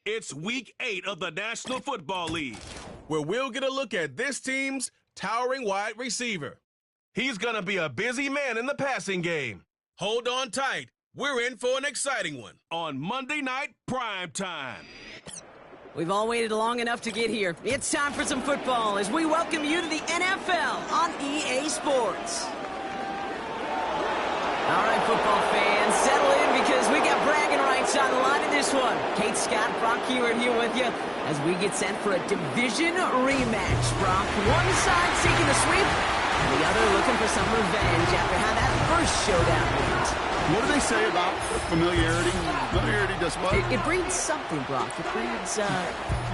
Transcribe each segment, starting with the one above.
It's Week 8 of the National Football League, where we'll get a look at this team's towering wide receiver. He's going to be a busy man in the passing game. Hold on tight. We're in for an exciting one. On Monday Night Prime Time. We've all waited long enough to get here. It's time for some football as we welcome you to the NFL on EA Sports. All right, football fans, settle in because we got bragging rights on the line in this one. Kate Scott, Brock Hewitt here with you as we get set for a division rematch. Brock, one side seeking the sweep, and the other looking for some revenge after how that first showdown went. What do they say about familiarity? Familiarity does what? It breeds something, Brock. It breeds,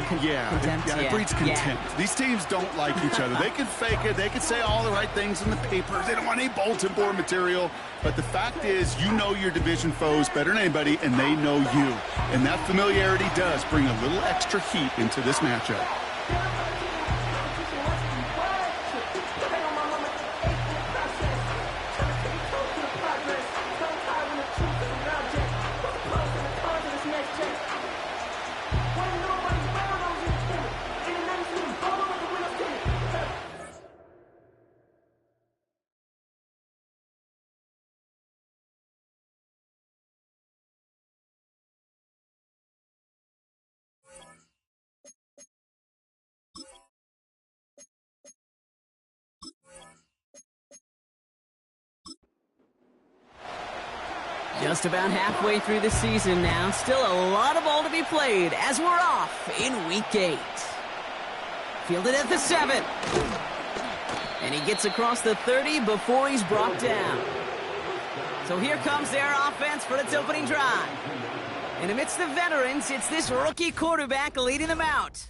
contempt. It breeds contempt. These teams don't like each other. They can fake it. They can say all the right things in the papers. They don't want any bulletin board material. But the fact is, you know your division foes better than anybody, and they know you. And that familiarity does bring a little extra heat into this matchup. Just about halfway through the season now. Still a lot of ball to be played as we're off in Week 8. Fielded at the 7. And he gets across the 30 before he's brought down. So here comes their offense for its opening drive. And amidst the veterans, it's this rookie quarterback leading them out.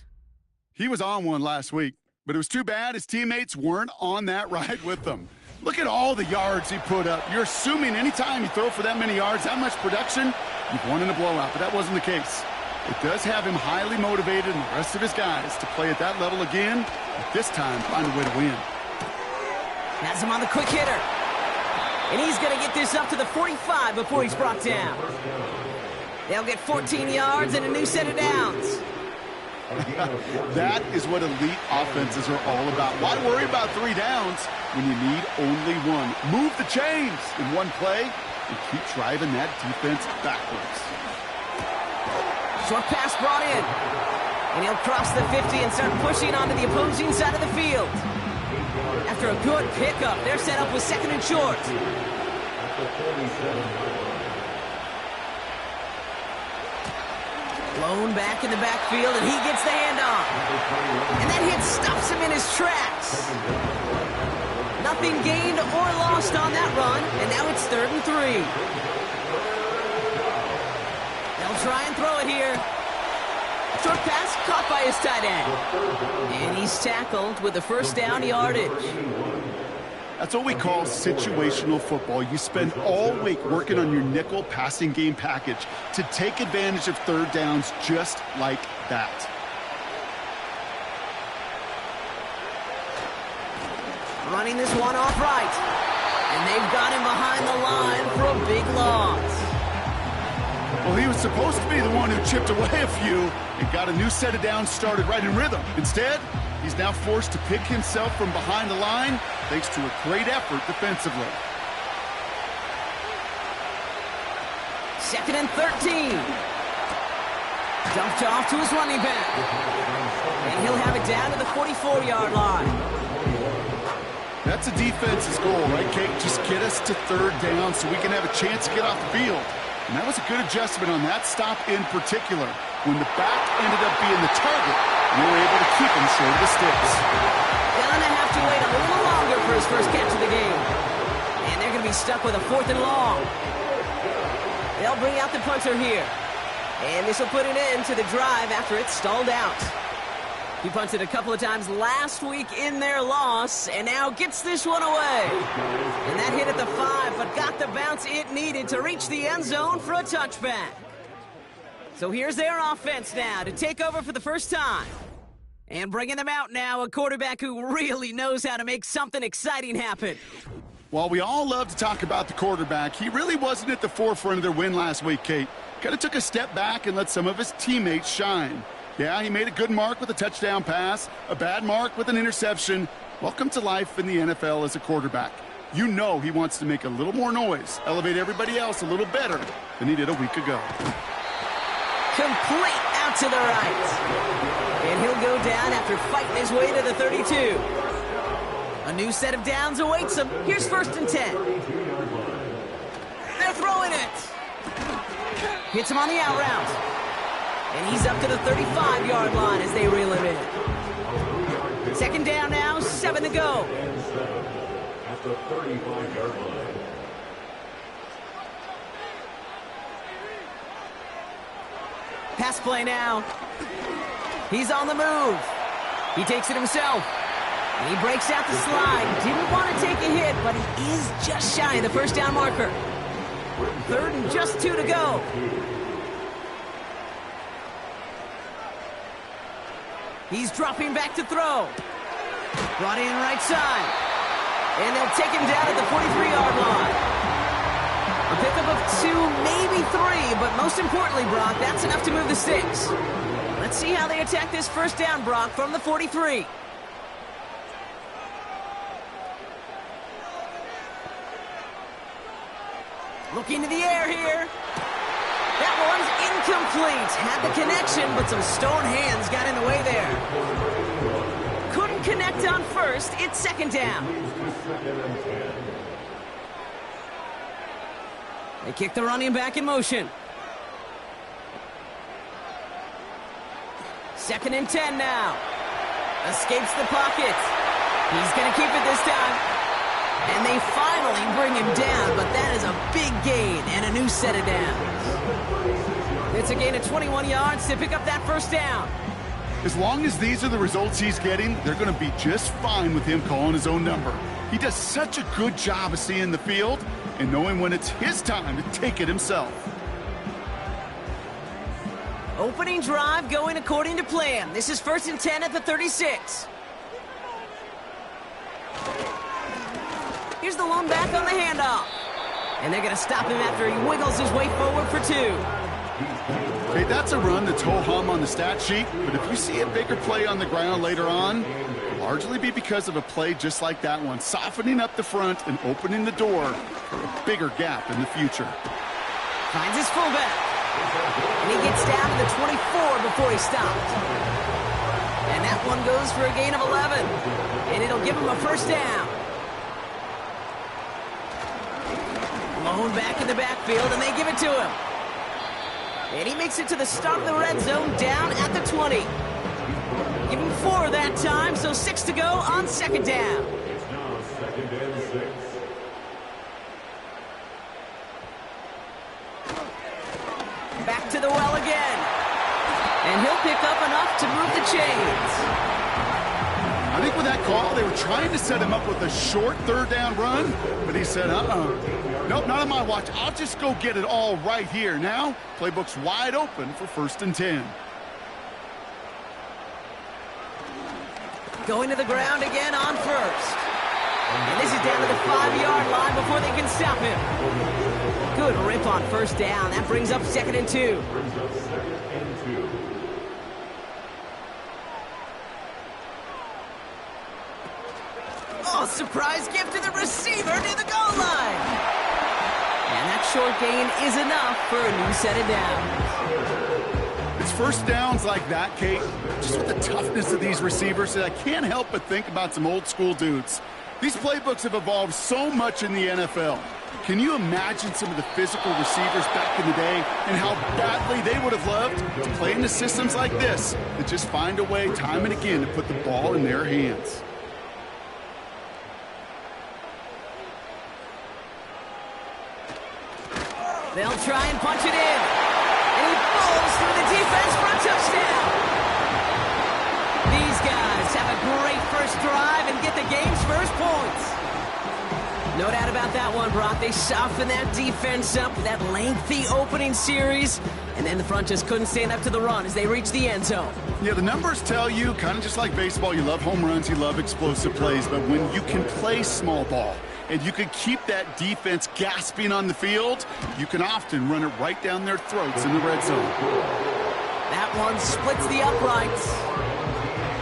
He was on one last week, but it was too bad his teammates weren't on that ride with them. Look at all the yards he put up. You're assuming anytime you throw for that many yards, that much production, you've won in a blowout, but that wasn't the case. It does have him highly motivated and the rest of his guys to play at that level again, but this time find a way to win. Has him on the quick hitter. And he's going to get this up to the 45 before he's brought down. They'll get 14 yards and a new set of downs. That is what elite offenses are all about. Why worry about 3 downs when you need only one? Move the chains in one play and keep driving that defense backwards. Short pass brought in. And he'll cross the 50 and start pushing onto the opposing side of the field. After a good pickup, they're set up with 2nd and short. Blown back in the backfield, and he gets the handoff. And that hit stops him in his tracks. Nothing gained or lost on that run, and now it's 3rd and 3. They'll try and throw it here. Short pass caught by his tight end. And he's tackled with the first down yardage. That's what we call situational football. You spend all week working on your nickel passing game package to take advantage of 3rd downs just like that. Running this one off right. And they've got him behind the line for a big loss. Well, he was supposed to be the one who chipped away a few and got a new set of downs started right in rhythm. Instead, he's now forced to pick himself from behind the line thanks to a great effort defensively. 2nd and 13. Dumped off to his running back. And he'll have it down to the 44-yard line. That's a defense's goal, right, Kate? Just get us to 3rd down so we can have a chance to get off the field. And that was a good adjustment on that stop in particular. When the back ended up being the target, we were able to keep him short of the sticks. Gonna have to wait a little longer for his first catch of the game. And they're going to be stuck with a 4th and long. They'll bring out the punter here. And this will put an end to the drive after it's stalled out. He punted a couple of times last week in their loss, and now gets this one away. And that hit at the 5, but got the bounce it needed to reach the end zone for a touchback. So here's their offense now to take over for the first time. And bringing them out now, a quarterback who really knows how to make something exciting happen. While we all love to talk about the quarterback, he really wasn't at the forefront of their win last week, Kate. Kind of took a step back and let some of his teammates shine. Yeah, he made a good mark with a touchdown pass, a bad mark with an interception. Welcome to life in the NFL as a quarterback. You know he wants to make a little more noise, elevate everybody else a little better than he did a week ago. Complete out to the right. And he'll go down after fighting his way to the 32. A new set of downs awaits him. Here's 1st and 10. They're throwing it. Hits him on the out route. And he's up to the 35-yard line as they reel him in. 2nd down now, 7 to go. At the 35-yard line. Pass play now. He's on the move. He takes it himself. And he breaks out the slide. Didn't want to take a hit, but he is just shy of the 1st down marker. 3rd and just 2 to go. He's dropping back to throw. Brought in right side. And they'll take him down at the 43-yard line. A pickup of 2, maybe 3, but most importantly, Brock, that's enough to move the 6. Let's see how they attack this 1st down, Brock, from the 43. Looking to the air here. That one's incomplete. Had the connection, but some stone hands got in the way there. Couldn't connect on 1st. It's 2nd down. They kick the running back in motion. 2nd and 10 now. Escapes the pocket. He's going to keep it this time. And they finally bring him down, but that is a big gain and a new set of downs. It's a gain of 21 yards to pick up that 1st down. As long as these are the results he's getting, they're going to be just fine with him calling his own number. He does such a good job of seeing the field and knowing when it's his time to take it himself. Opening drive going according to plan. This is 1st and 10 at the 36. Here's the lone back on the handoff. And they're going to stop him after he wiggles his way forward for 2. Hey, that's a run that's ho-hum on the stat sheet, but if you see a bigger play on the ground later on, it'll largely be because of a play just like that one, softening up the front and opening the door for a bigger gap in the future. Finds his fullback. And he gets down to the 24 before he stopped. And that one goes for a gain of 11. And it'll give him a 1st down. Lone back in the backfield, and they give it to him. And he makes it to the start of the red zone down at the 20. Give him 4 that time, so 6 to go on 2nd down. It's now 2nd and 6. Back to the well again. And he'll pick up enough to move the chains. I think with that call, they were trying to set him up with a short 3rd down run, but he said, nope, not on my watch. I'll just go get it all right here. Now, playbook's wide open for 1st and 10. Going to the ground again on 1st. And this is down to the 5-yard line before they can stop him. Good rip on 1st down. That brings up 2nd and 2. Oh, surprise gift to the receiver near the goal line. And that short gain is enough for a new set of downs. It's 1st downs like that, Kate, just with the toughness of these receivers, I can't help but think about some old school dudes. These playbooks have evolved so much in the NFL. Can you imagine some of the physical receivers back in the day and how badly they would have loved to play into systems like this that just find a way time and again to put the ball in their hands? They'll try and punch it in. And he falls through the defense for a touchdown. These guys have a great 1st drive and get the game's 1st points. No doubt about that one, Brock. They softened that defense up with that lengthy opening series. And then the front just couldn't stand up to the run as they reached the end zone. Yeah, the numbers tell you, kind of just like baseball, you love home runs, you love explosive plays. But when you can play small ball, and you can keep that defense gasping on the field, you can often run it right down their throats in the red zone. That one splits the uprights.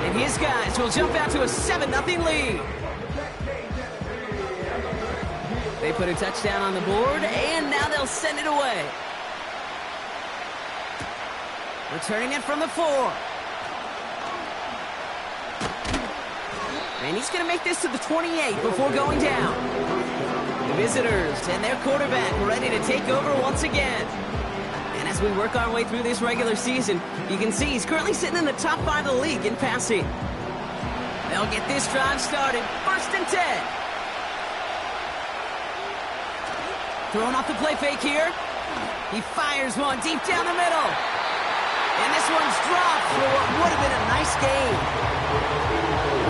And his guys will jump out to a 7-0 lead. They put a touchdown on the board, and now they'll send it away. Returning it from the 4. And he's going to make this to the 28 before going down. The visitors and their quarterback ready to take over once again. And as we work our way through this regular season, you can see he's currently sitting in the top 5 of the league in passing. They'll get this drive started. 1st and 10. Throwing off the play fake here. He fires one deep down the middle. And this one's dropped for what would have been a nice gain.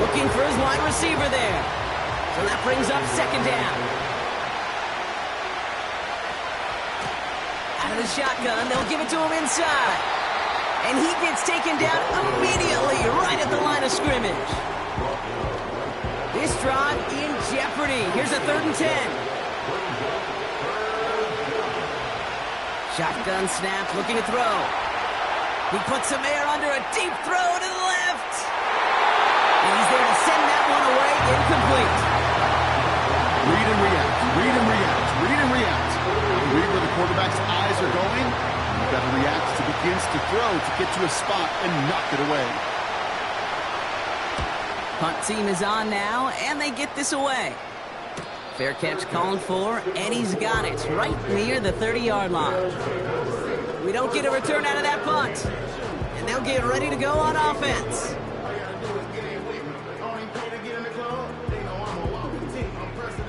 Looking for his wide receiver there. So that brings up 2nd down. Out of the shotgun, they'll give it to him inside. And he gets taken down immediately right at the line of scrimmage. This drive in jeopardy. Here's a 3rd and 10. Shotgun snap, looking to throw. He puts some air under a deep throw to the left. And he's there to send that one away, incomplete. Read and react, read and react, read and react. You read where the quarterback's eyes are going, and you've got to react to begins to throw to get to a spot and knock it away. Punt team is on now, and they get this away. Fair catch called for, and he's got it right near the 30-yard line. We don't get a return out of that punt, and they'll get ready to go on offense.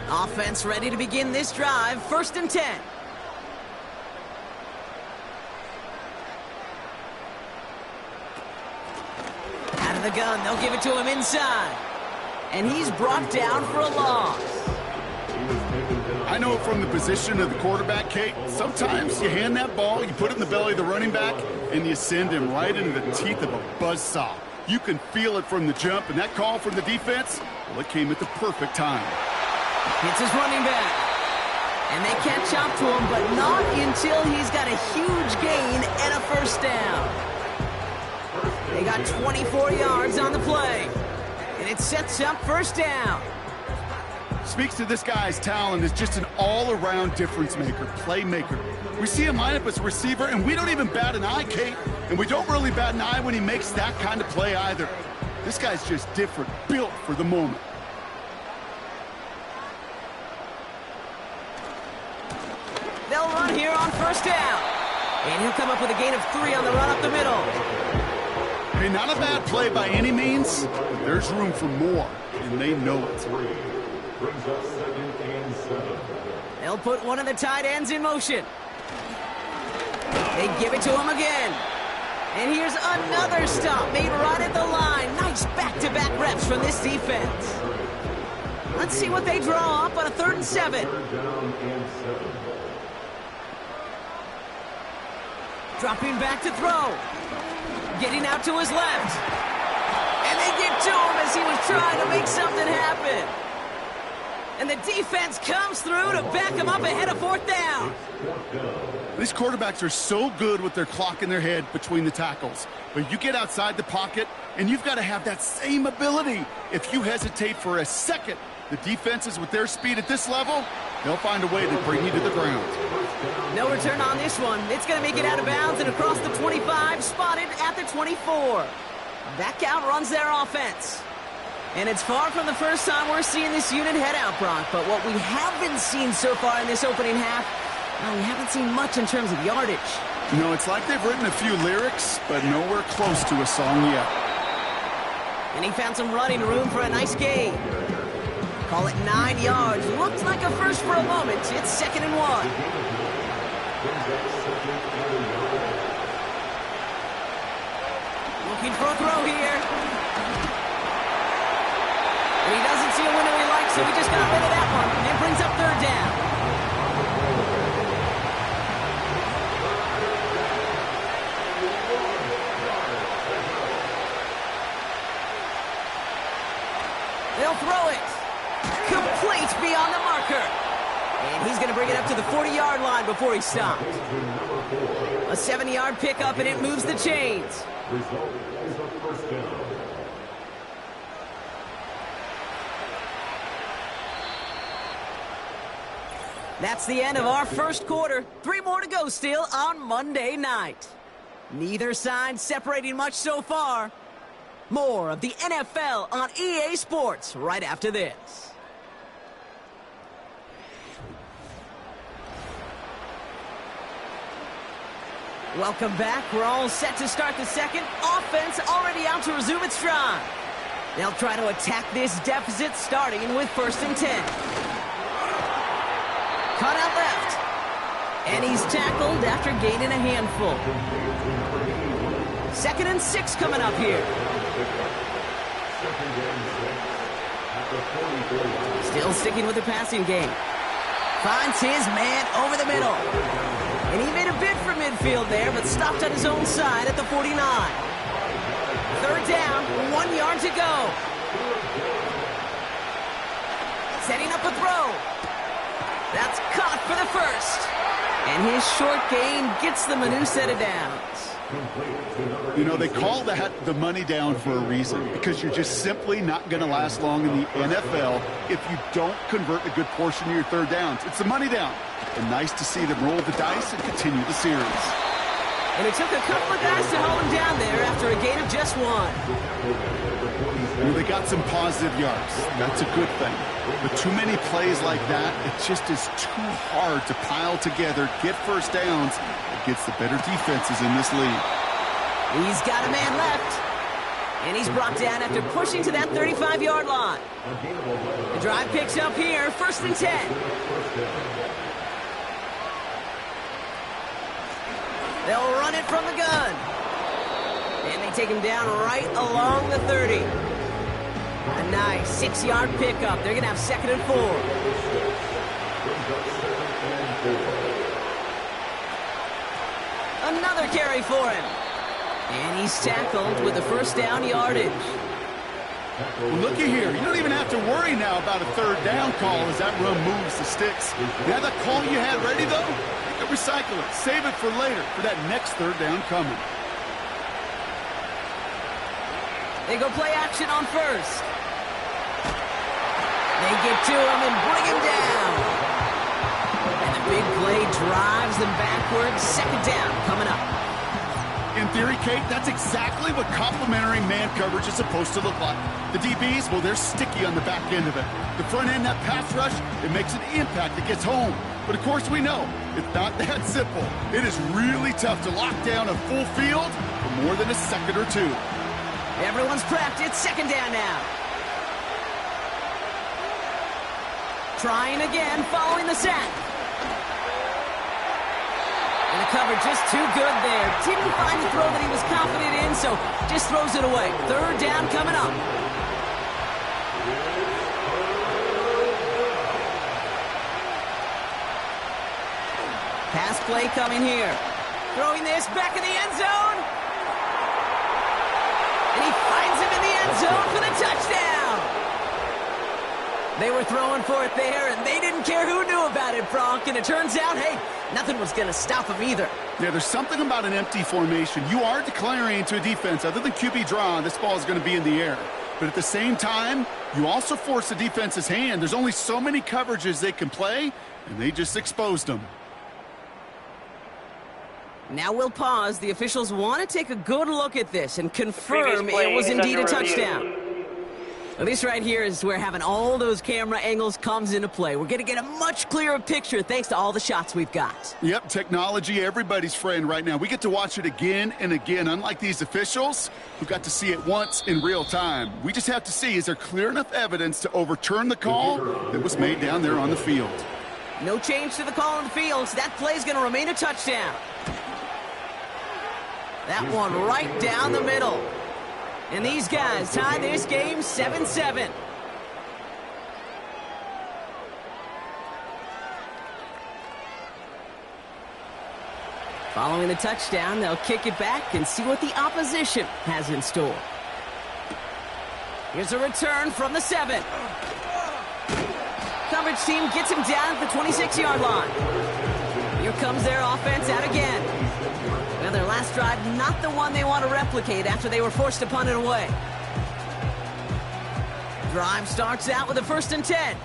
Offense ready to begin this drive, 1st and 10. Out of the gun, they'll give it to him inside. And he's brought down for a loss. I know from the position of the quarterback, Kate, sometimes you hand that ball, you put it in the belly of the running back, and you send him right into the teeth of a buzzsaw. You can feel it from the jump, and that call from the defense, well, it came at the perfect time. Hits his running back. And they catch up to him, but not until he's got a huge gain and a 1st down. They got 24 yards on the play. And it sets up 1st down. Speaks to this guy's talent as just an all-around difference maker, playmaker. We see him line up as a receiver, and we don't even bat an eye, Kate. And we don't really bat an eye when he makes that kind of play either. This guy's just different, built for the moment. They'll run here on 1st down. And he'll come up with a gain of 3 on the run up the middle. Hey, not a bad play by any means. There's room for more, and they know it. Brings up 2nd and 7. They'll put one of the tight ends in motion. They give it to him again. And here's another stop made right at the line. Nice back-to-back reps from this defense. Let's see what they draw up on a 3rd and 7. 3rd down and 7. Dropping back to throw. Getting out to his left. And they get to him as he was trying to make something happen. And the defense comes through to back him up ahead of 4th down. These quarterbacks are so good with their clock in their head between the tackles. But you get outside the pocket, and you've got to have that same ability. If you hesitate for a second, the defenses with their speed at this level, they'll find a way to bring you to the ground. No return on this one. It's going to make it out of bounds and across the 25, spotted at the 24. Back out runs their offense. And it's far from the first time we're seeing this unit head out, Brock. But what we haven't seen so far in this opening half, well, we haven't seen much in terms of yardage. You know, it's like they've written a few lyrics, but nowhere close to a song yet. And he found some running room for a nice gain. Call it 9 yards. Looked like a first for a moment. It's 2nd and 1. Looking for a throw here. And he doesn't see a window he likes, so he just got rid of that one. And brings up 3rd down. They'll throw it. Complete Skates beyond the marker. And he's going to bring it up to the 40-yard line before he stopped. A 70-yard pickup, and it moves the chains. Result is a first down. That's the end of our first quarter. 3 more to go still on Monday night. Neither side separating much so far. More of the NFL on EA Sports right after this. Welcome back. We're all set to start the second. Offense already out to resume its stride. They'll try to attack this deficit starting with 1st and 10. Cut out left. And he's tackled after gaining a handful. 2nd and 6 coming up here. Still sticking with the passing game. Finds his man over the middle. And he made a bid for midfield there, but stopped on his own side at the 49. 3rd down, 1 yard to go. Setting up a throw. That's caught for the first. And his short gain gets them a new set of downs. You know, they call that the money down for a reason, because you're just simply not going to last long in the NFL if you don't convert a good portion of your 3rd downs. It's the money down. And nice to see them roll the dice and continue the series. And it took a couple of guys to hold him down there after a gain of just 1. Well, they got some positive yards. That's a good thing. But too many plays like that, it just is too hard to pile together, get 1st downs against the better defenses in this league. He's got a man left. And he's brought down after pushing to that 35-yard line. The drive picks up here, 1st and 10. They'll run it from the gun. And they take him down right along the 30. A nice 6-yard pickup. They're going to have 2nd and 4. Another carry for him. And he's tackled with the 1st down yardage. Well, looky here. You don't even have to worry now about a 3rd down call as that run moves the sticks. You have that call you had ready, though? You can recycle it. Save it for later for that next 3rd down coming. They go play action on 1st. They get to him and bring him down. And the big play drives them backwards. 2nd down coming up. In theory, Kate, that's exactly what complementary man coverage is supposed to look like. The DBs, well, they're sticky on the back end of it. The front end, that pass rush, it makes an impact. It gets home. But, of course, we know it's not that simple. It is really tough to lock down a full field for more than a second or 2. Everyone's prepped. It's 2nd down now. Trying again following the sack. And the cover just too good there. Didn't find the throw that he was confident in, so just throws it away. 3rd down coming up. Pass play coming here. Throwing this back in the end zone. And he finds him in the end zone for the touchdown. They were throwing for it there, and they didn't care who knew about it, Bronk. And it turns out, hey, nothing was going to stop him either. Yeah, there's something about an empty formation. You are declaring to a defense, other than QB draw, this ball is going to be in the air. But at the same time, you also force the defense's hand. There's only so many coverages they can play, and they just exposed them. Now we'll pause. The officials want to take a good look at this and confirm it was indeed a touchdown. Now, this right here is where having all those camera angles comes into play. We're going to get a much clearer picture thanks to all the shots we've got. Yep, technology, everybody's friend right now. We get to watch it again and again, unlike these officials who got to see it once in real time. We just have to see, is there clear enough evidence to overturn the call that was made down there on the field? No change to the call on the field, so that play's going to remain a touchdown. That one right down the middle. And these guys tie this game 7-7. Following the touchdown, they'll kick it back and see what the opposition has in store. Here's a return from the 7. Coverage team gets him down at the 26-yard line. Here comes their offense out again. Well, their last drive, not the one they want to replicate after they were forced to punt it away. Drive starts out with a 1st and 10.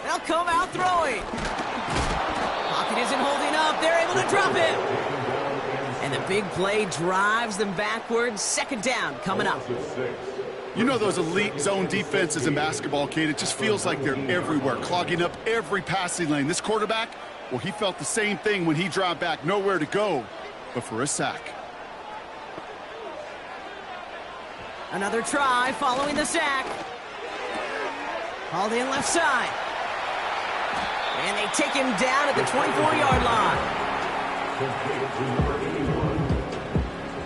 They'll come out throwing. Pocket isn't holding up. They're able to drop him. And the big play drives them backwards. 2nd down coming up. You know those elite zone defenses in basketball, Kate, it just feels like they're everywhere, clogging up every passing lane. This quarterback, well, he felt the same thing when he dropped back, nowhere to go but for a sack. Another try following the sack. Hauled in left side. And they take him down at the 24-yard line.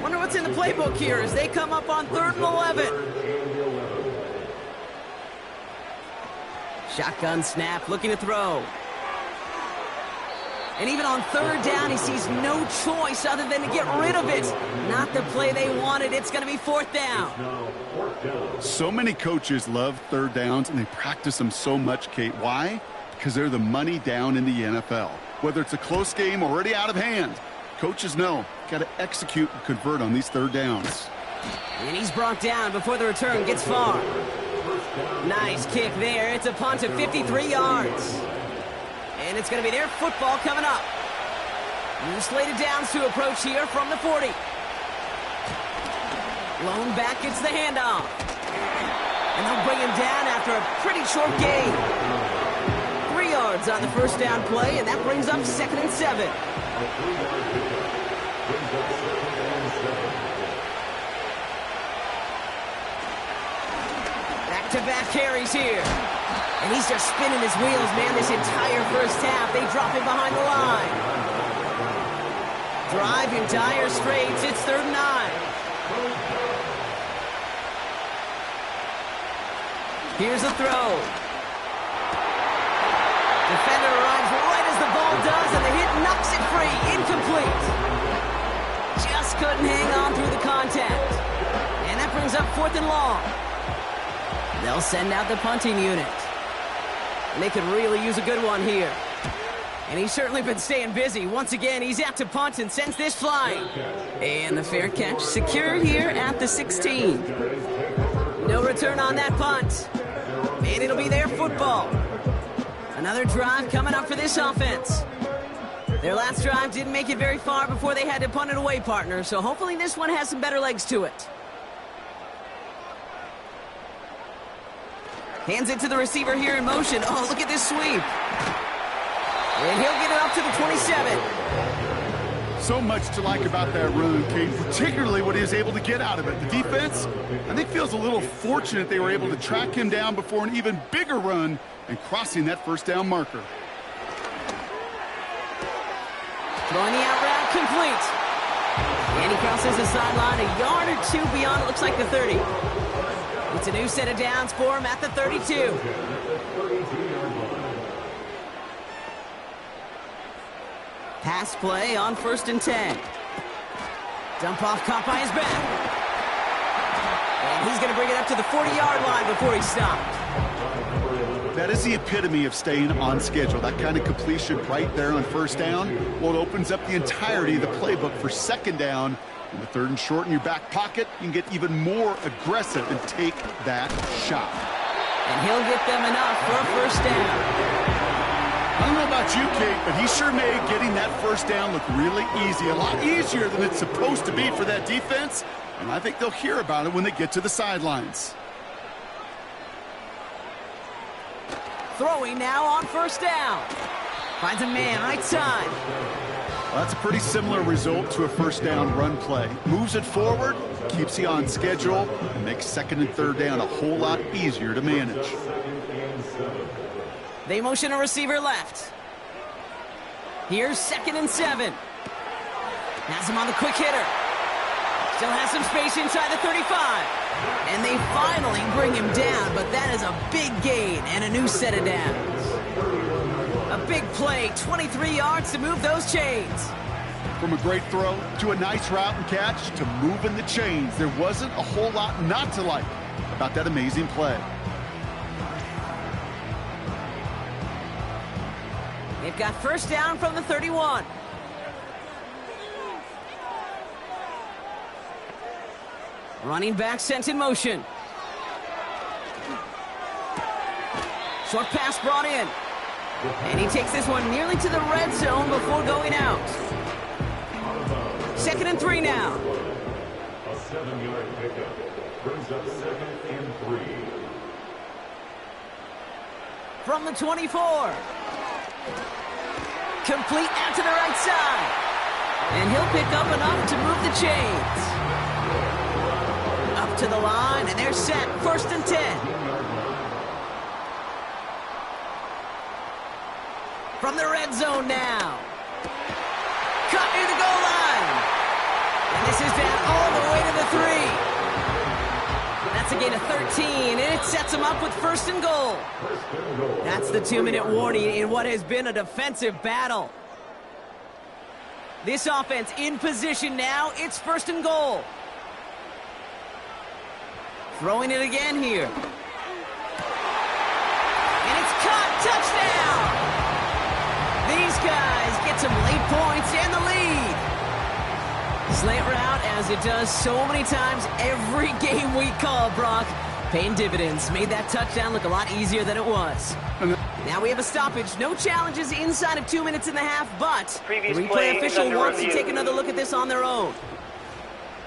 Wonder what's in the playbook here as they come up on 3rd and 11. Shotgun snap, looking to throw. And even on 3rd down, he sees no choice other than to get rid of it. Not the play they wanted. It's going to be 4th down. So many coaches love 3rd downs, and they practice them so much, Kate. Why? Because they're the money down in the NFL. Whether it's a close game already out of hand, coaches know, got to execute and convert on these 3rd downs. And he's brought down before the return gets far. Nice kick there. It's a punt of 53 yards. And it's going to be their football coming up. New slated downs to approach here from the 40. Lone back gets the handoff. And they'll bring him down after a pretty short gain. 3 yards on the 1st down play, and that brings up 2nd and 7. Back-to-back carries here. And he's just spinning his wheels, man, this entire 1st half. They drop him behind the line. Drive in dire straits. It's 3rd and 9. Here's a throw. Defender arrives right as the ball does, and the hit knocks it free. Incomplete. Just couldn't hang on through the contact. And that brings up 4th and long. They'll send out the punting unit. And they could really use a good one here. And he's certainly been staying busy. Once again, he's out to punt and sends this flying. And the fair catch secured here at the 16. No return on that punt. And it'll be their football. Another drive coming up for this offense. Their last drive didn't make it very far before they had to punt it away, partner. So hopefully this one has some better legs to it. Hands it to the receiver here in motion. Oh, look at this sweep. And he'll get it up to the 27. So much to like about that run, Kate, particularly what he was able to get out of it. The defense, I think, feels a little fortunate they were able to track him down before an even bigger run and crossing that 1st down marker. Throwing the out route complete. And he crosses the sideline a yard or 2 beyond, it looks like the 30. It's a new set of downs for him at the 32. Pass play on 1st and 10. Dump off caught by his back. And he's going to bring it up to the 40-yard line before he stopped. That is the epitome of staying on schedule. That kind of completion right there on 1st down, well, it opens up the entirety of the playbook for 2nd down. In the 3rd and short in your back pocket, you can get even more aggressive and take that shot. And he'll get them enough for a 1st down. I don't know about you, Kate, but he sure made getting that 1st down look really easy. A lot easier than it's supposed to be for that defense. And I think they'll hear about it when they get to the sidelines. Throwing now on 1st down. Finds a man right side. Well, that's a pretty similar result to a 1st down run play. Moves it forward, keeps you on schedule, and makes 2nd and 3rd down a whole lot easier to manage. They motion a receiver left. Here's 2nd and 7. Has him on the quick hitter. Still has some space inside the 35. And they finally bring him down, but that is a big gain and a new set of downs. A big play, 23 yards to move those chains. From a great throw to a nice route and catch to moving the chains, there wasn't a whole lot not to like about that amazing play. They've got first down from the 31. Running back sent in motion. Short pass brought in. And he takes this one nearly to the red zone before going out. 2nd and 3 now. A 7-yard pickup brings up 2nd and 3. From the 24. Complete out to the right side. And he'll pick up enough to move the chains. Up to the line, and they're set. 1st and 10. From the red zone now. Cut near the goal line. And this is down all the way to the 3. That's a gain of 13, and it sets them up with 1st and goal. That's the 2-minute warning in what has been a defensive battle. This offense in position now. It's 1st and goal. Throwing it again here. And it's caught. Touchdown! These guys get some late points and the lead. Slant route, as it does so many times every game we call, Brock. Paying dividends. Made that touchdown look a lot easier than it was. Now we have a stoppage. No challenges inside of 2 minutes and a half, but the replay official wants to take another look at this on their own.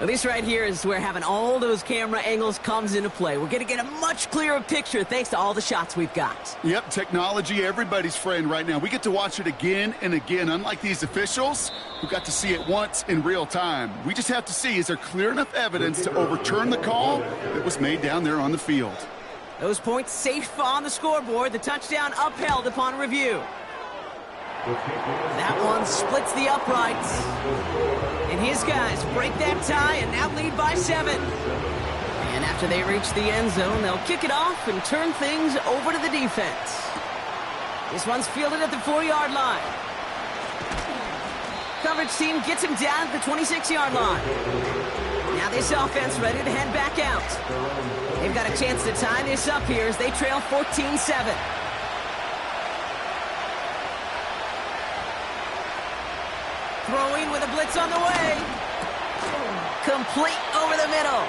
Well, this right here is where having all those camera angles comes into play. We're going to get a much clearer picture thanks to all the shots we've got. Yep, technology, everybody's friend right now. We get to watch it again and again, unlike these officials who got to see it once in real time. We just have to see, is there clear enough evidence to overturn the call that was made down there on the field? Those points safe on the scoreboard. The touchdown upheld upon review. That one splits the uprights. And his guys break that tie and now lead by 7. And after they reach the end zone, they'll kick it off and turn things over to the defense. This one's fielded at the 4-yard line. Coverage team gets him down at the 26-yard line. Now this offense ready to head back out. They've got a chance to tie this up here as they trail 14-7. Throwing with a blitz on the way. Complete over the middle.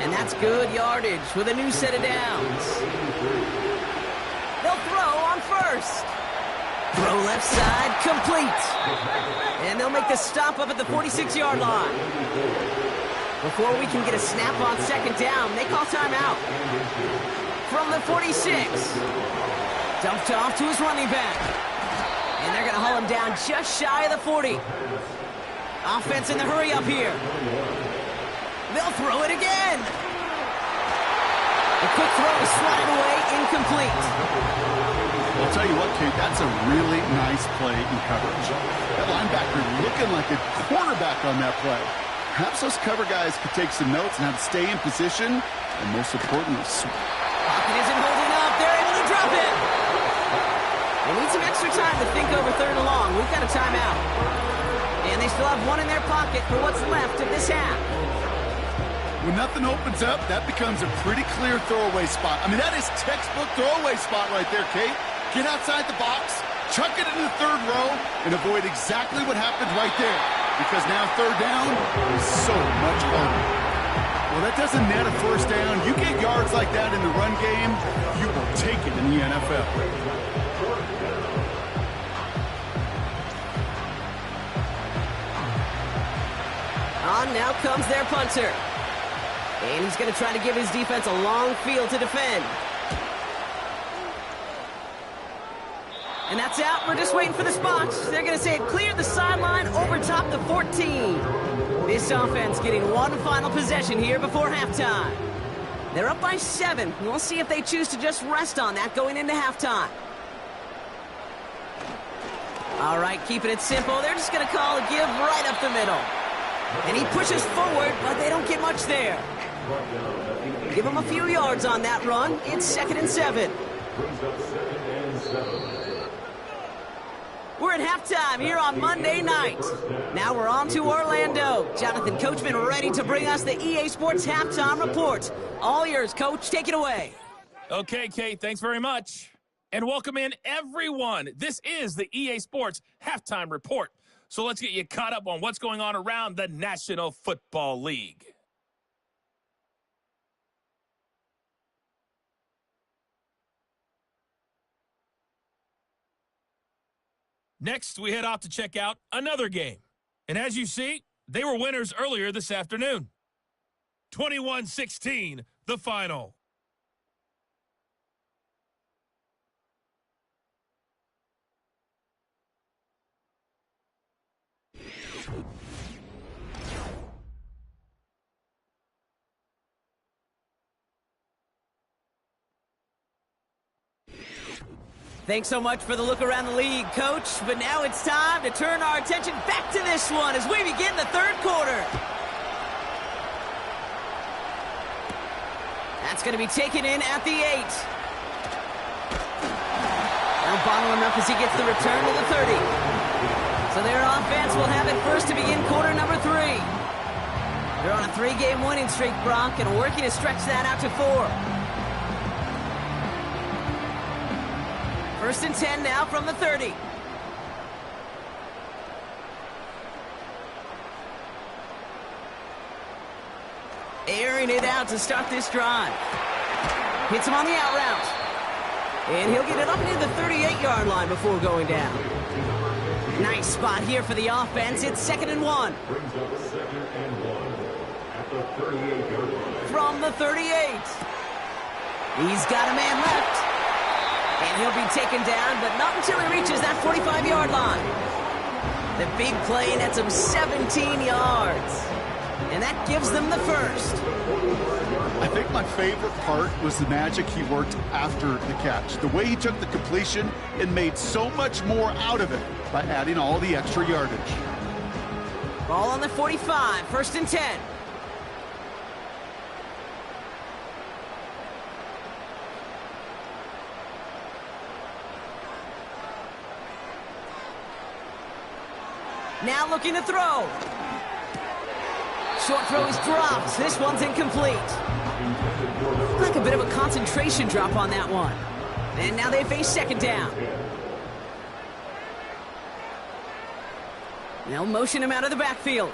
And that's good yardage with a new set of downs. They'll throw on 1st. Throw left side, complete. And they'll make the stop up at the 46-yard line. Before we can get a snap on 2nd down, they call timeout. From the 46. Dumped off to his running back. And they're going to haul him down just shy of the 40. Offense in the hurry up here. They'll throw it again. The quick throw is slotted away, incomplete. I'll tell you what, Kate, that's a really nice play in coverage. That linebacker looking like a quarterback on that play. Perhaps those cover guys could take some notes on how to stay in position, and most importantly, Pocket isn't holding up. They're able to drop it. We need some extra time to think over 3rd and long. We've got a timeout. And they still have one in their pocket for what's left of this half. when nothing opens up, that becomes a pretty clear throwaway spot. I mean, that is textbook throwaway spot right there, Kate. Get outside the box, chuck it into the 3rd row, and avoid exactly what happened right there. Because now 3rd down is so much harder. Well, that doesn't net a 1st down. You get yards like that in the run game, you will take it in the NFL. On now comes their punter. And he's going to try to give his defense a long field to defend. And that's out. We're just waiting for the spots. They're going to say it cleared the sideline over top the 14. This offense getting one final possession here before halftime. They're up by 7. We'll see if they choose to just rest on that going into halftime. All right, keeping it simple. They're just going to call a give right up the middle. And he pushes forward, but they don't get much there. Give him a few yards on that run. It's 2nd and 7. We're at halftime here on Monday night. Now we're on to Orlando. Jonathan Coachman ready to bring us the EA Sports Halftime Report. All yours, Coach. Take it away. Okay, Kate, thanks very much. And welcome in, everyone. This is the EA Sports Halftime Report. So let's get you caught up on what's going on around the National Football League. Next, we head off to check out another game. And as you see, they were winners earlier this afternoon. 21-16, the final. Thanks so much for the look around the league, Coach. But now it's time to turn our attention back to this one as we begin the third quarter. That's going to be taken in at the 8. Now bottling him up as he gets the return to the 30. So their offense will have it first to begin quarter number 3. They're on a 3-game winning streak, Brock, and working to stretch that out to 4. First and 10 now from the 30. Airing it out to start this drive. Hits him on the out route. And he'll get it up near the 38-yard line before going down. Nice spot here for the offense. It's 2nd and 1. Brings up 2nd and 1 at the 38-yard line. From the 38. He's got a man left. And he'll be taken down, but not until he reaches that 45-yard line. The big play nets him 17 yards. And that gives them the first. I think my favorite part was the magic he worked after the catch. The way he took the completion and made so much more out of it by adding all the extra yardage. Ball on the 45, 1st and 10. Now looking to throw. Short throw is dropped. This one's incomplete. Like a bit of a concentration drop on that one. And now they face 2nd down. They'll motion him out of the backfield.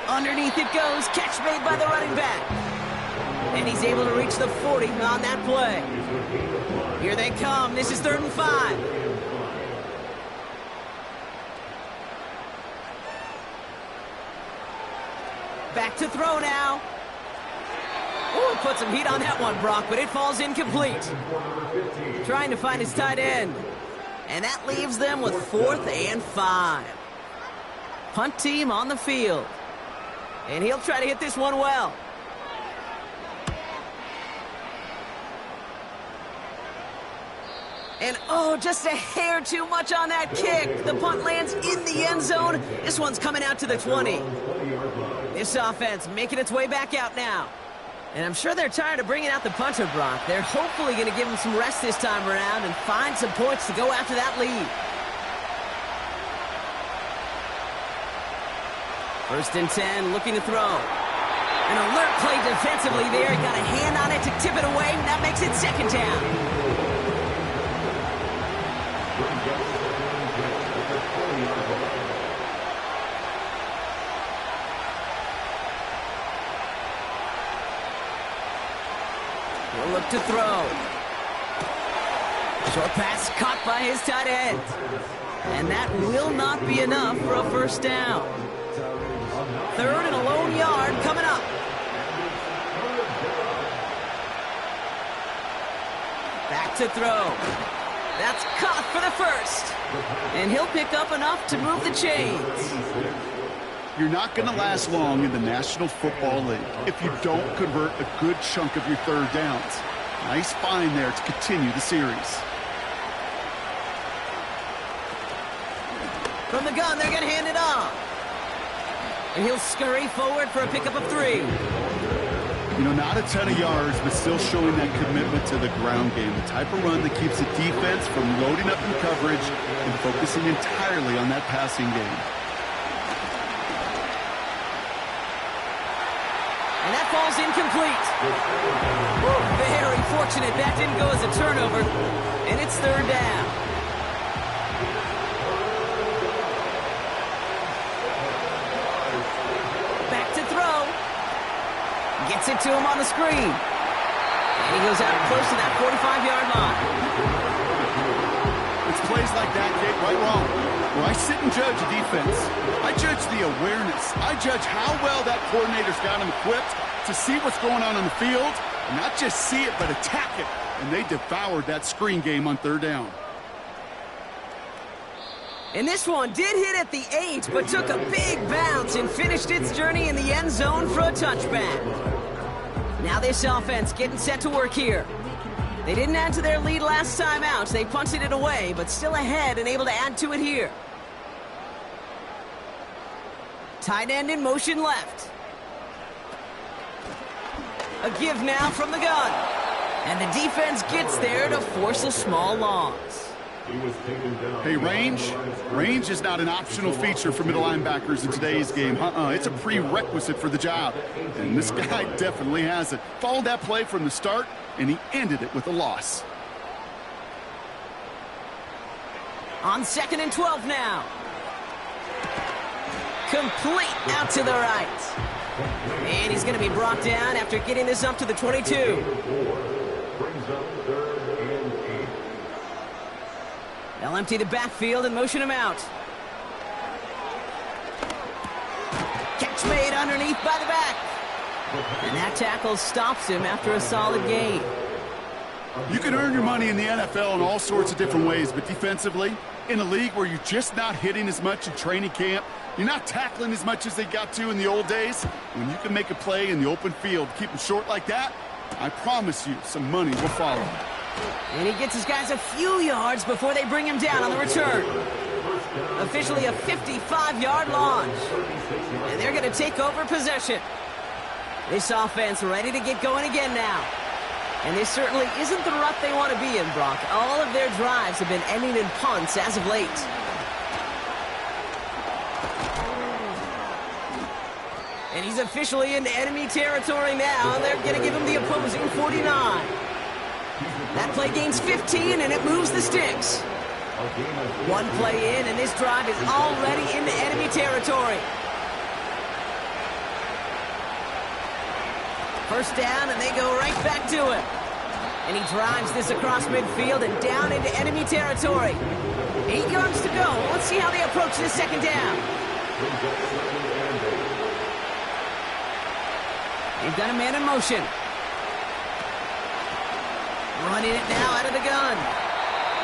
Underneath it goes. Catch made by the running back. And he's able to reach the 40 on that play. Here they come. This is 3rd and 5. Back to throw now. Ooh, put some heat on that one, Brock, but it falls incomplete. Trying to find his tight end. And that leaves them with 4th and 5. Punt team on the field. And he'll try to hit this one well. And, oh, just a hair too much on that kick. The punt lands in the end zone. This one's coming out to the 20. This offense making its way back out now. And I'm sure they're tired of bringing out the punter, Brock. They're hopefully going to give him some rest this time around and find some points to go after that lead. 1st and 10, looking to throw. An alert play defensively there. Got a hand on it to tip it away. That makes it 2nd down. He'll look to throw. Short pass caught by his tight end. And that will not be enough for a 1st down. 3rd and a lone yard coming up. Back to throw. That's caught for the 1st. And he'll pick up enough to move the chains. You're not going to last long in the National Football League if you don't convert a good chunk of your 3rd downs. Nice find there to continue the series. From the gun, they're going to hand it off. And he'll scurry forward for a pickup of 3. You know, not a ton of yards, but still showing that commitment to the ground game. The type of run that keeps the defense from loading up in coverage and focusing entirely on that passing game. And that ball's incomplete. Woo, very fortunate that didn't go as a turnover. And it's third down. Back to throw. Gets it to him on the screen. And he goes out close to that 45-yard line. It's plays like that get right wrong. Where I sit and judge a defense, I judge the awareness. I judge how well that coordinator's got him equipped to see what's going on the field, and not just see it, but attack it. And they devoured that screen game on third down. And this one did hit at the 8, but took a big bounce and finished its journey in the end zone for a touchback. Now this offense getting set to work here. They didn't add to their lead last time out. They punted it away, but still ahead and able to add to it here. Tight end in motion left. A give now from the gun. And the defense gets there to force a small loss. He was taken down. Hey, range is not an optional feature for middle linebackers in today's game. It's a prerequisite for the job. And this guy definitely has it. Followed that play from the start, and he ended it with a loss. On 2nd and 12 now. Complete out to the right. And he's going to be brought down after getting this up to the 22. Brings up 3rd and 8. They'll empty the backfield and motion him out. Catch made underneath by the back. And that tackle stops him after a solid gain. You can earn your money in the NFL in all sorts of different ways, but defensively, in a league where you're just not hitting as much in training camp, you're not tackling as much as they got to in the old days, when you can make a play in the open field, keep them short like that, I promise you some money will follow. And he gets his guys a few yards before they bring him down on the return. Officially a 55-yard launch. And they're going to take over possession. This offense ready to get going again now. And this certainly isn't the rut they want to be in, Brock. All of their drives have been ending in punts as of late. And he's officially in enemy territory now. They're going to give him the opposing 49. That play gains 15, and it moves the sticks. One play in, and this drive is already into enemy territory. First down, and they go right back to it. And he drives this across midfield and down into enemy territory. 8 yards to go. Let's see how they approach this second down. They've got a man in motion. Running it now out of the gun.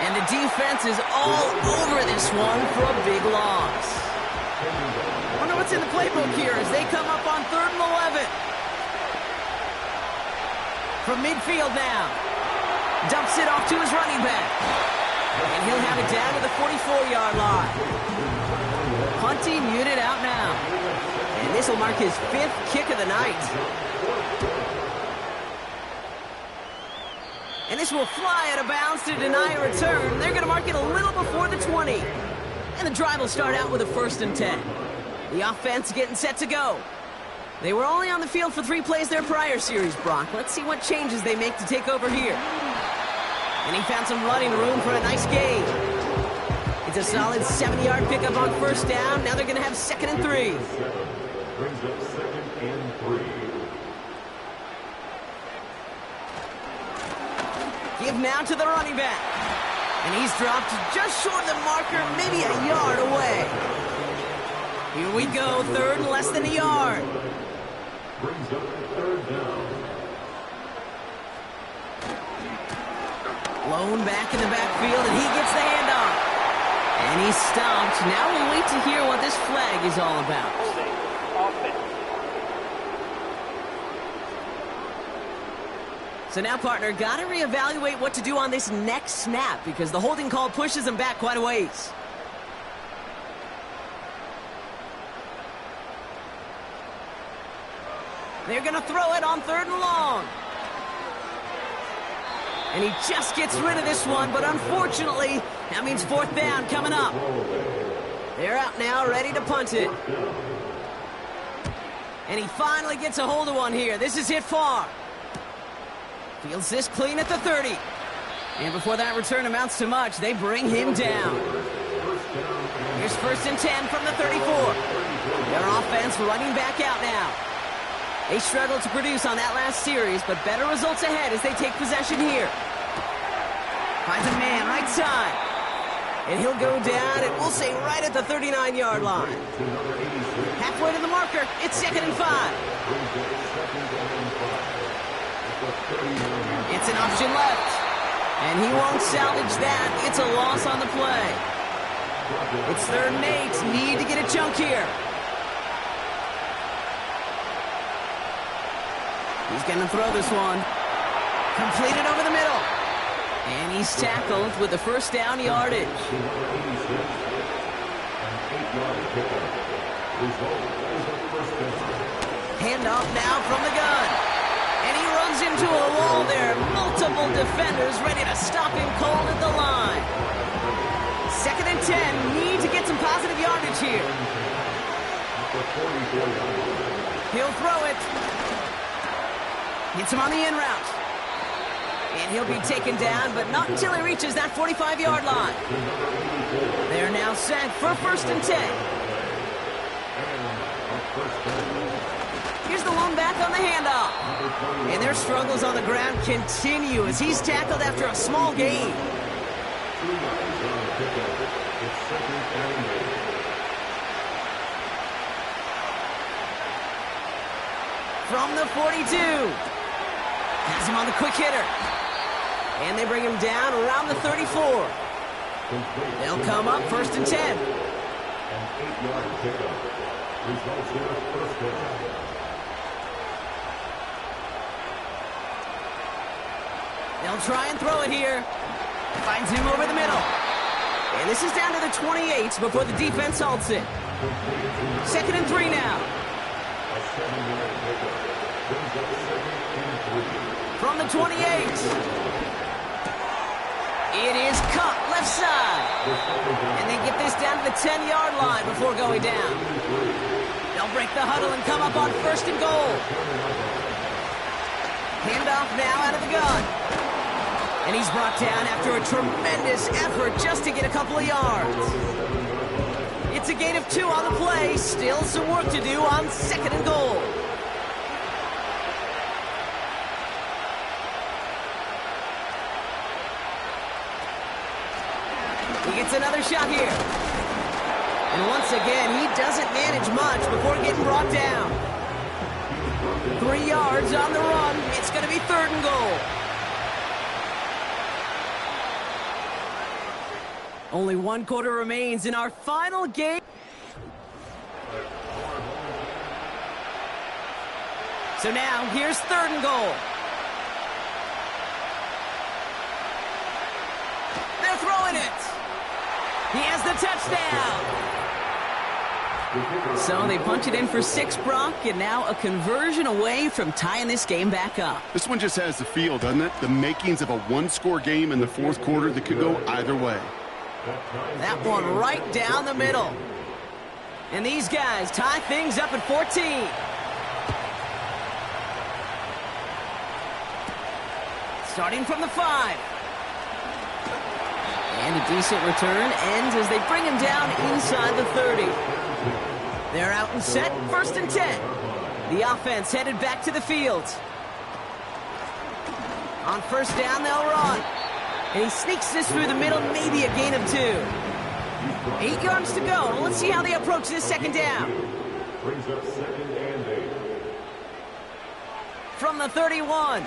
And the defense is all over this one for a big loss. Wonder what's in the playbook here as they come up on 3rd and 11. From midfield now. Dumps it off to his running back. And he'll have it down to the 44-yard line. Punty muted out now. And this will mark his 5th kick of the night. And this will fly out of bounds to deny a return. They're going to mark it a little before the 20. And the drive will start out with a 1st and 10. The offense getting set to go. They were only on the field for 3 plays their prior series, Brock. Let's see what changes they make to take over here. And he found some running room for a nice gain. It's a solid 7-yard pickup on 1st down. Now they're going to have 2nd and 3. Brings up 2nd and 3. Give now to the running back. And he's dropped just short of the marker, maybe a yard away. Here we go, 3rd and less than a yard. Brings up 3rd down. Blown back in the backfield, and he gets the handoff. And he's stopped. Now we'll wait to hear what this flag is all about. So now, partner, got to reevaluate what to do on this next snap because the holding call pushes him back quite a ways. They're going to throw it on 3rd and long. And he just gets rid of this one, but unfortunately, that means 4th down coming up. They're out now, ready to punt it. And he finally gets a hold of one here. This is hit far. Fields this clean at the 30. And before that return amounts to much, they bring him down. Here's 1st and 10 from the 34. Their offense running back out now. They struggled to produce on that last series, but better results ahead as they take possession here. Finds a man right side. And he'll go down, and we'll say right at the 39-yard line. Halfway to the marker, it's 2nd and 5. It's an option left. And he won't salvage that. It's a loss on the play. It's 3rd and 8. Need to get a chunk here. He's going to throw this one. Completed over the middle. And he's tackled with the 1st down yardage. Handoff now from the gun. And he runs into a wall there. Multiple defenders ready to stop him cold at the line. 2nd and 10. Need to get some positive yardage here. He'll throw it. Gets him on the in route. And he'll be taken down, but not until he reaches that 45-yard line. They're now set for 1st and 10. Here's the lone back on the handoff. And their struggles on the ground continue as he's tackled after a small gain. From the 42. Has him on the quick hitter. And they bring him down around the 34. They'll come up 1st and 10. An 8-yard pickup. Results in a 1st down. They'll try and throw it here. Finds him over the middle. And this is down to the 28 before the defense halts it. 2nd and 3 now. A 7-yard pickup. Brings up 2nd and 3. From the 28. It is cut left side. And they get this down to the 10-yard line before going down. They'll break the huddle and come up on 1st and goal. Handoff now out of the gun. And he's brought down after a tremendous effort just to get a couple of yards. It's a gain of 2 on the play. Still some work to do on 2nd and goal. He gets another shot here. And once again, he doesn't manage much before getting brought down. 3 yards on the run. It's going to be 3rd and goal. Only 1 quarter remains in our final game. So now, here's 3rd and goal. They're throwing it. He has the touchdown. So they punch it in for 6, Brock, and now a conversion away from tying this game back up. This one just has the feel, doesn't it? The makings of a 1-score game in the 4th quarter that could go either way. That one right down the middle. And these guys tie things up at 14. Starting from the 5. And a decent return ends as they bring him down inside the 30. They're out and set, 1st and 10. The offense headed back to the field. On 1st down, they'll run. And he sneaks this through the middle, maybe a gain of 2. 8 yards to go. Let's see how they approach this 2nd down. Brings up 2nd and 8. From the 31.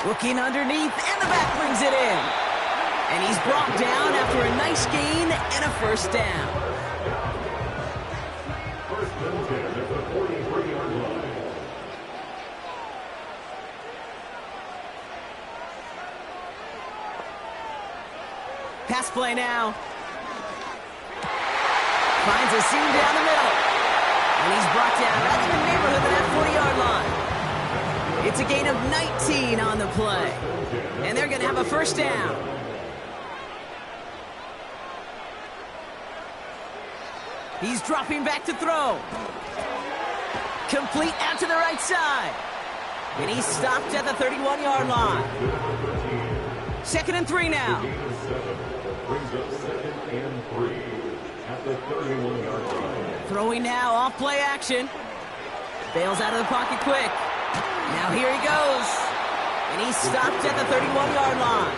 Looking underneath, and the back brings it in. And he's brought down after a nice gain and a 1st down. 1st and 10 at the 43-yard line. Pass play now. Finds a seam down the middle. And he's brought down right in the neighborhood of that 40-yard line. It's a gain of 19 on the play. And they're going to have a first down. He's dropping back to throw. Complete out to the right side. And he's stopped at the 31-yard line. 2nd and 3 now. Brings up 2nd and 3 at the 31-yard line. Throwing now, off play action. Bails out of the pocket quick. Now here he goes. And he's stopped at the 31-yard line.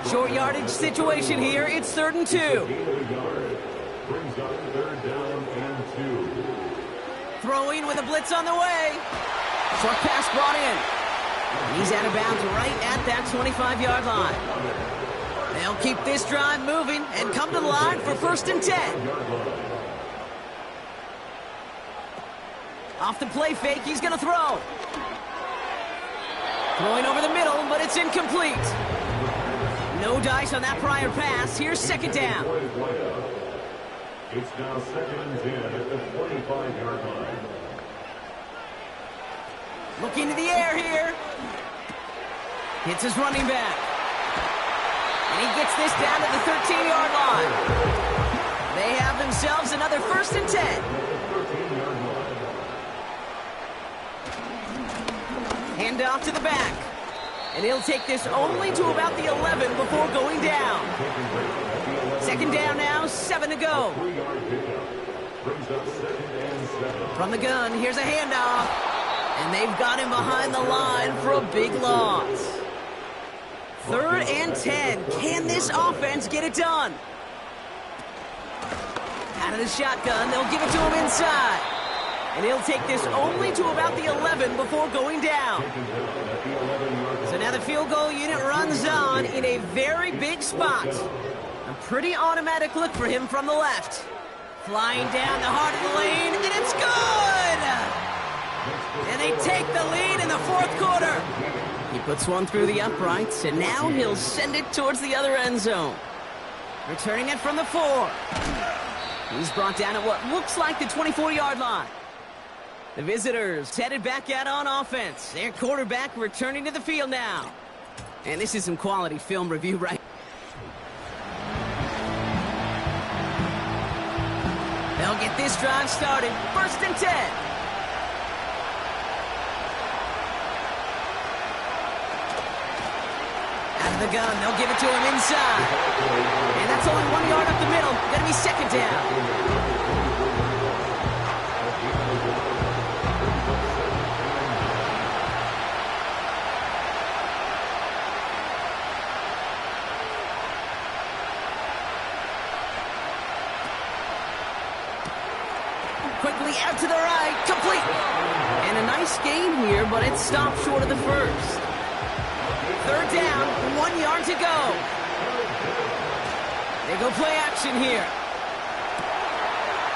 Short yardage situation here. It's 3rd and 2. Brings up 3rd down and 2. Throwing with a blitz on the way. Short pass brought in. And he's out of bounds right at that 25-yard line. They'll keep this drive moving and come to the line for 1st and 10. Off the play fake, he's going to throw. Throwing over the middle, but it's incomplete. No dice on that prior pass. Here's 2nd down. It's now 2nd and 10 at the 45-yard line. Looking to the air here. Hits his running back. And he gets this down to the 13-yard line. They have themselves another 1st and 10. Hand off to the back. And he'll take this only to about the 11 before going down. 2nd down now, 7 to go. From the gun, here's a handoff. And they've got him behind the line for a big loss. 3rd and 10. Can this offense get it done? Out of the shotgun, they'll give it to him inside. And he'll take this only to about the 11 before going down. So now the field goal unit runs on in a very big spot. A pretty automatic look for him from the left. Flying down the heart of the lane, and it's good! And they take the lead in the 4th quarter. He puts one through the uprights, and now he'll send it towards the other end zone. Returning it from the 4. He's brought down at what looks like the 24-yard line. The visitors headed back out on offense. Their quarterback returning to the field now. And this is some quality film review right. They'll get this drive started. 1st and 10. Out of the gun, they'll give it to him inside. And that's only 1 yard up the middle. Gonna be 2nd down. Quickly out to the right, complete. And a nice gain here, but it's stopped short of the 1st. 3rd down, 1 yard to go. They go play action here.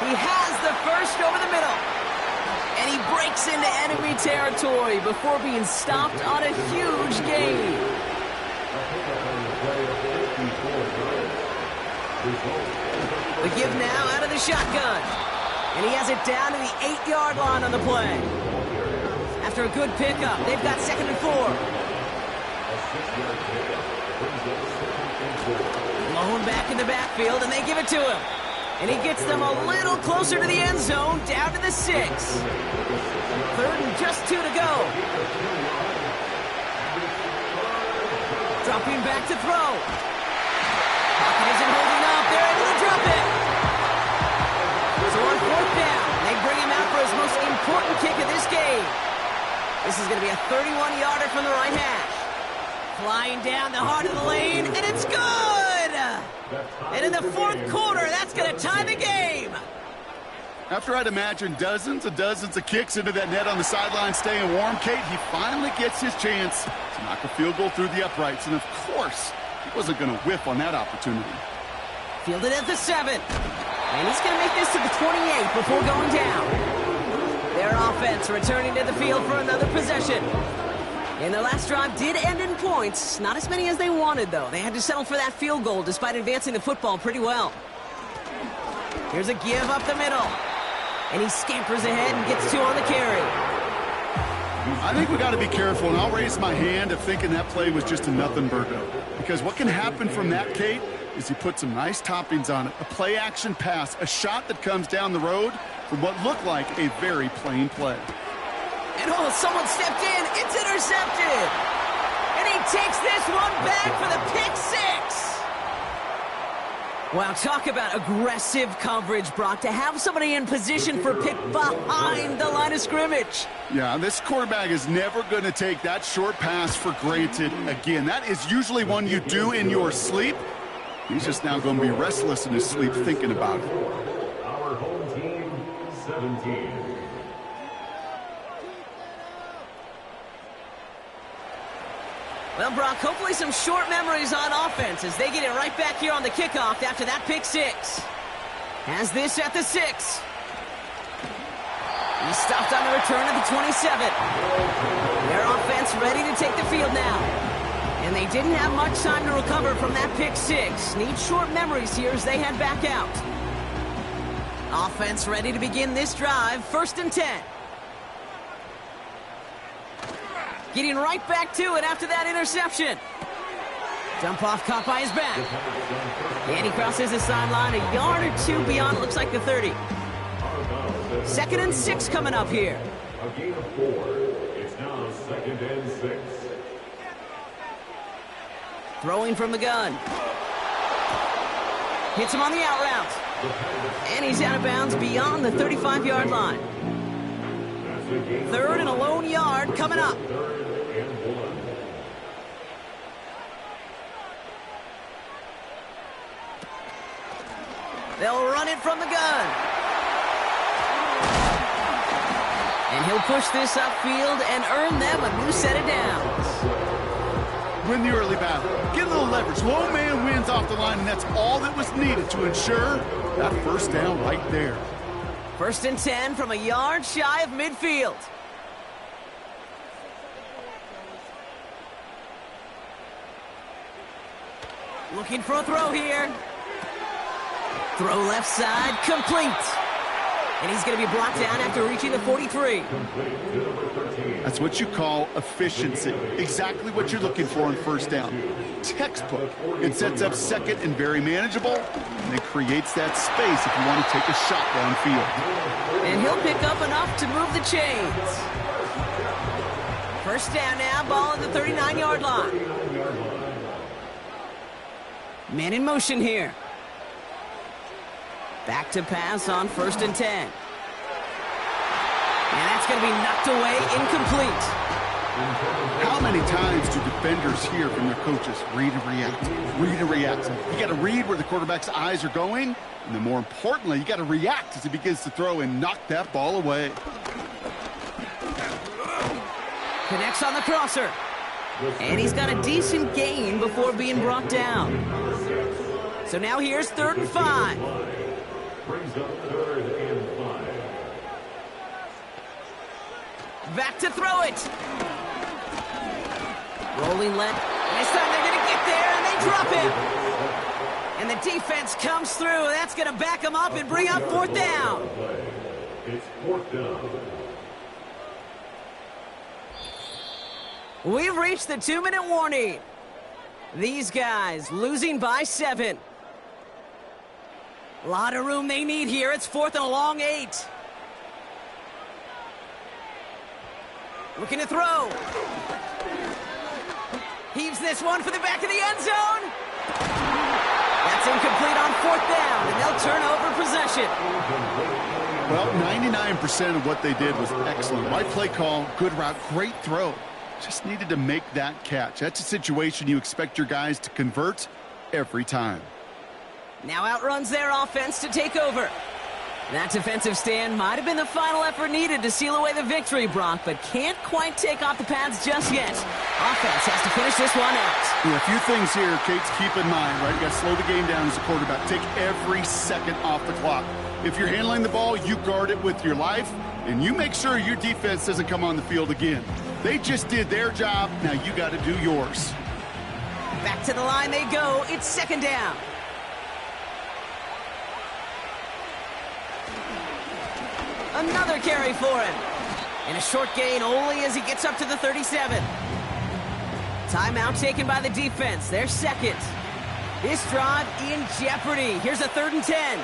He has the 1st over the middle. And he breaks into enemy territory before being stopped on a huge gain. The give now out of the shotgun. And he has it down to the 8-yard line on the play. After a good pickup, they've got 2nd and 4. Blown back in the backfield, and they give it to him. And he gets them a little closer to the end zone, down to the 6. 3rd and just 2 to go. Dropping back to throw. Pocket isn't holding up. They're able to drop it. So on 4th down, they bring him out for his most important kick of this game. This is going to be a 31-yarder from the right hash. Flying down the heart of the lane, and it's good! And in the 4th quarter, that's going to tie the game. After I'd imagine dozens and dozens of kicks into that net on the sideline staying warm, Kate, he finally gets his chance to knock a field goal through the uprights. And of course, he wasn't going to whiff on that opportunity. Fielded at the 7. And he's going to make this to the 28 before going down. Their offense returning to the field for another possession. And their last drive did end in points. Not as many as they wanted, though. They had to settle for that field goal despite advancing the football pretty well. Here's a give up the middle. And he scampers ahead and gets 2 on the carry. I think we got to be careful, and I'll raise my hand of thinking that play was just a nothing burger. Because what can happen from that, Kate, is you put some nice toppings on it. A play-action pass, a shot that comes down the road from what looked like a very plain play. And oh, someone stepped in. It's intercepted. And he takes this one back for the pick 6. Wow, talk about aggressive coverage, Brock, to have somebody in position for pick behind the line of scrimmage. Yeah, this quarterback is never going to take that short pass for granted again. That is usually one you do in your sleep. He's just now going to be restless in his sleep thinking about it. Our home team, 17. Well, Brock, hopefully some short memories on offense as they get it right back here on the kickoff after that pick 6. Has this at the 6. He stopped on the return of the 27. Their offense ready to take the field now. And they didn't have much time to recover from that pick 6. Need short memories here as they head back out. Offense ready to begin this drive. 1st and 10. Getting right back to it after that interception. Dump off caught by his back. And he crosses the sideline a yard or 2 beyond, looks like the 30. 2nd and 6 coming up here. A gain of 4. It's now 2nd and 6. Throwing from the gun. Hits him on the out route. And he's out of bounds beyond the 35-yard line. 3rd and a lone yard coming up. They'll run it from the gun. And he'll push this upfield and earn them a new set of downs. Win the early battle. Get a little leverage. Low man wins off the line, and that's all that was needed to ensure that 1st down right there. 1st and 10 from a yard shy of midfield. Looking for a throw here. Throw left side, complete. And he's going to be brought down after reaching the 43. That's what you call efficiency. Exactly what you're looking for on 1st down. Textbook. It sets up 2nd and very manageable, and it creates that space if you want to take a shot downfield. And he'll pick up enough to move the chains. 1st down now, ball at the 39-yard line. Man in motion here. Back to pass on 1st and 10. And that's going to be knocked away, incomplete. How many times do defenders hear from their coaches, read and react, read and react? You got to read where the quarterback's eyes are going, and then more importantly, you got to react as he begins to throw and knock that ball away. Connects on the crosser. And he's got a decent gain before being brought down. So now here's 3rd and 5. Brings up 3rd and 5. Back to throw it. Rolling left. This time they're going to get there, and they drop him. And the defense comes through. That's going to back them up and bring up 4th down. It's 4th down. We've reached the 2-minute warning. These guys losing by 7. A lot of room they need here. It's 4th and a long 8. Looking to throw. Heaves this one for the back of the end zone. That's incomplete on 4th down, and they'll turn over possession. Well, 99% of what they did was excellent. Right play call, good route, great throw. Just needed to make that catch. That's a situation you expect your guys to convert every time. Now outruns their offense to take over. That defensive stand might have been the final effort needed to seal away the victory, Brock, but can't quite take off the pads just yet. Offense has to finish this one out. Yeah, a few things here, Kate's, keep in mind, right? You got to slow the game down as a quarterback. Take every second off the clock. If you're handling the ball, you guard it with your life, and you make sure your defense doesn't come on the field again. They just did their job. Now you got to do yours. Back to the line they go. It's 2nd down. Another carry for him. And a short gain only as he gets up to the 37. Timeout taken by the defense. Their second. This drive in jeopardy. Here's a 3rd and 10.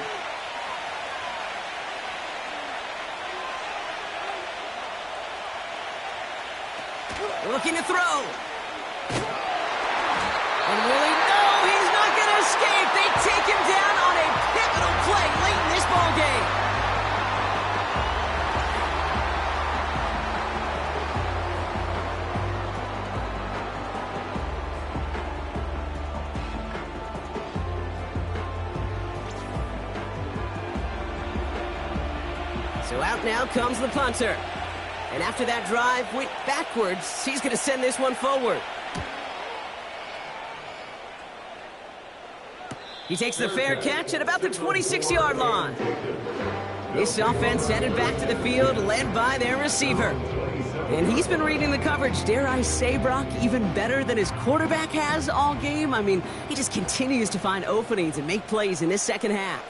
Looking to throw. And Willie, no, he's not going to escape. They take him down on a pivotal play late in this ball game. So out now comes the punter. And after that drive went backwards, he's going to send this one forward. He takes the fair catch at about the 26-yard line. This offense headed back to the field, led by their receiver. And he's been reading the coverage, dare I say, Brock, even better than his quarterback has all game. I mean, he just continues to find openings and make plays in this second half.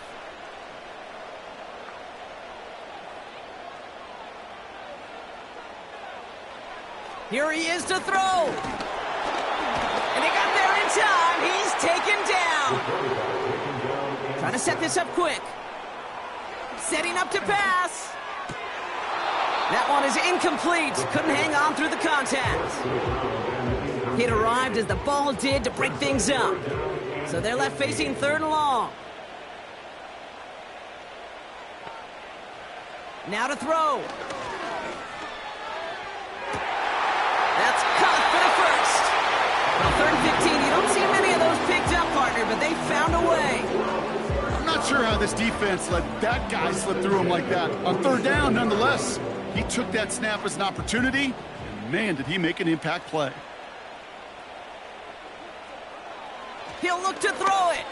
Here he is to throw. And they got there in time. He's taken down. Trying to set this up quick. Setting up to pass. That one is incomplete. Couldn't hang on through the contact. It arrived as the ball did to break things up. So they're left facing 3rd and long. Now to throw. That's caught for the first. Well, 3rd and 15, you don't see many of those picked up, partner, but they found a way. I'm not sure how this defense let that guy slip through him like that. On 3rd down, nonetheless, he took that snap as an opportunity, and man, did he make an impact play. He'll look to throw it.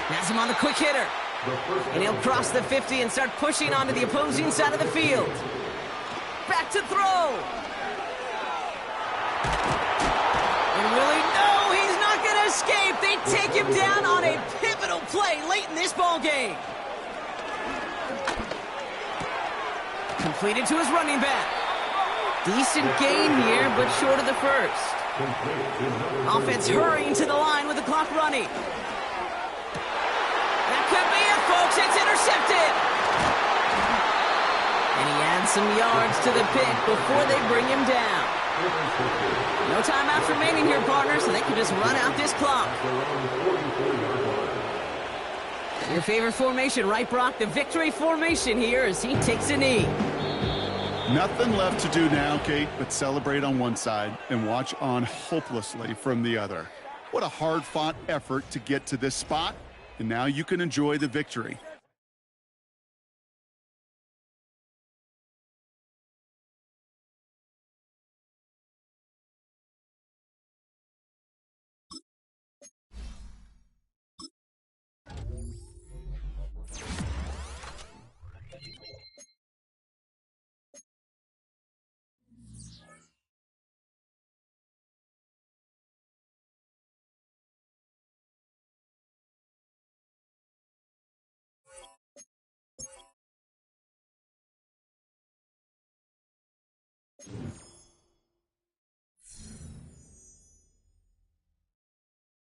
Has him on the quick hitter. And he'll cross the 50 and start pushing onto the opposing side of the field. Back to throw. And Willie, no, he's not going to escape. They take him down on a pivotal play late in this ball game. Completed to his running back. Decent gain here, but short of the first. Offense hurrying to the line with the clock running. That could be it, folks. It's intercepted. And he adds some yards to the pick before they bring him down. No timeouts remaining here, partner, so they can just run out this clock. Your favorite formation, right, Brock? The victory formation here as he takes a knee. Nothing left to do now, Kate, but celebrate on one side and watch on hopelessly from the other. What a hard-fought effort to get to this spot, and now you can enjoy the victory.